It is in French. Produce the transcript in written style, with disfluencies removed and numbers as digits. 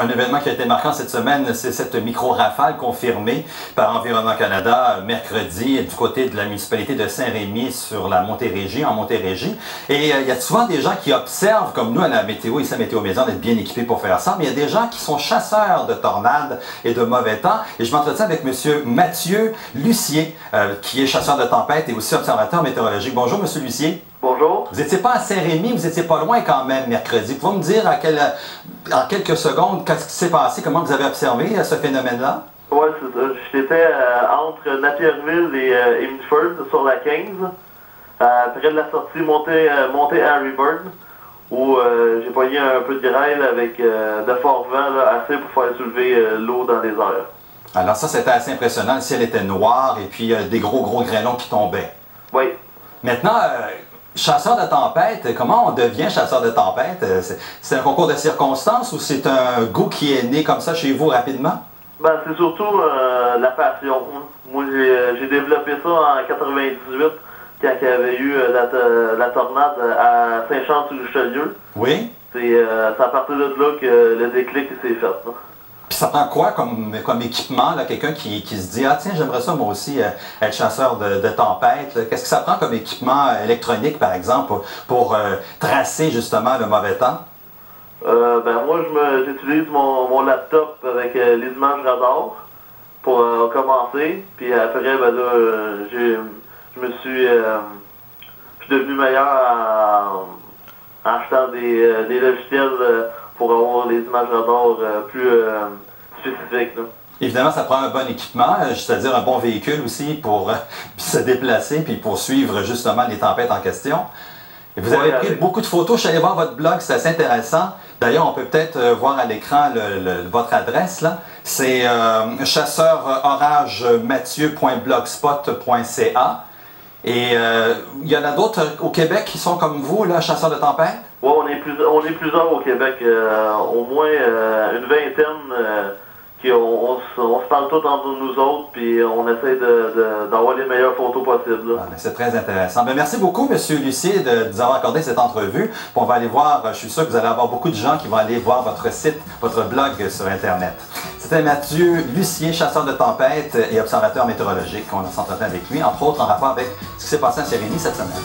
Un événement qui a été marquant cette semaine, c'est cette micro-rafale confirmée par Environnement Canada mercredi du côté de la municipalité de Saint-Rémy sur la Montérégie, en Montérégie. Et il y a souvent des gens qui observent, comme nous à la météo, ici à Météo Maison, d'être bien équipés pour faire ça, mais il y a des gens qui sont chasseurs de tornades et de mauvais temps. Et je m'entretiens avec M. Mathieu Lucier, qui est chasseur de tempêtes et aussi observateur météorologique. Bonjour, M. Lucier. Bonjour. Vous n'étiez pas à Saint-Rémy, vous n'étiez pas loin quand même mercredi. Pouvez-vous me dire en quelques secondes qu'est-ce qui s'est passé, comment vous avez observé ce phénomène-là? Oui, c'est ça. J'étais entre Napierville et Mitford sur la 15, près de la sortie montée Harryburn, où j'ai pogné un peu de grêle avec de fort vent, là, assez pour faire soulever l'eau dans les airs. Alors ça, c'était assez impressionnant. Le ciel était noir et puis des gros grêlons qui tombaient. Oui. Maintenant, chasseur de tempête, comment on devient chasseur de tempête? C'est un concours de circonstances ou c'est un goût qui est né comme ça chez vous rapidement? Ben, c'est surtout la passion. Moi, j'ai développé ça en 98, quand il y avait eu la tornade à Saint-Jean-sur-Richelieu. Oui? C'est à partir de là que le déclic s'est fait. Là. Puis ça prend quoi comme équipement, quelqu'un qui se dit « Ah tiens, j'aimerais ça moi aussi être chasseur de tempête ». Qu'est-ce que ça prend comme équipement électronique, par exemple, pour tracer justement le mauvais temps? Ben moi, j'utilise mon laptop avec les images radar pour commencer. Puis après, ben là, je suis devenu meilleur en achetant des logiciels pour avoir les images radar plus spécifiques. Là. Évidemment, ça prend un bon équipement, c'est-à-dire un bon véhicule aussi pour se déplacer puis pour suivre justement les tempêtes en question. Et vous avez pris beaucoup de photos. Je suis allé voir votre blog, c'est assez intéressant. D'ailleurs, on peut peut-être voir à l'écran votre adresse. Là. C'est chasseurorage-mathieu.blogspot.ca. Et il y en a d'autres au Québec qui sont comme vous, là, chasseurs de tempête? Oui, on est plusieurs au Québec. Au moins une vingtaine. On se parle tous entre nous autres, puis on essaie d'avoir les meilleures photos possibles. Ah, c'est très intéressant. Bien, merci beaucoup, M. Lucier, de nous avoir accordé cette entrevue. Puis on va aller voir, je suis sûr que vous allez avoir beaucoup de gens qui vont aller voir votre site, votre blog sur Internet. C'était Mathieu Lucier, chasseur de tempêtes et observateur météorologique. On s'entretient avec lui, entre autres en rapport avec ce qui s'est passé à Saint-Rémy cette semaine.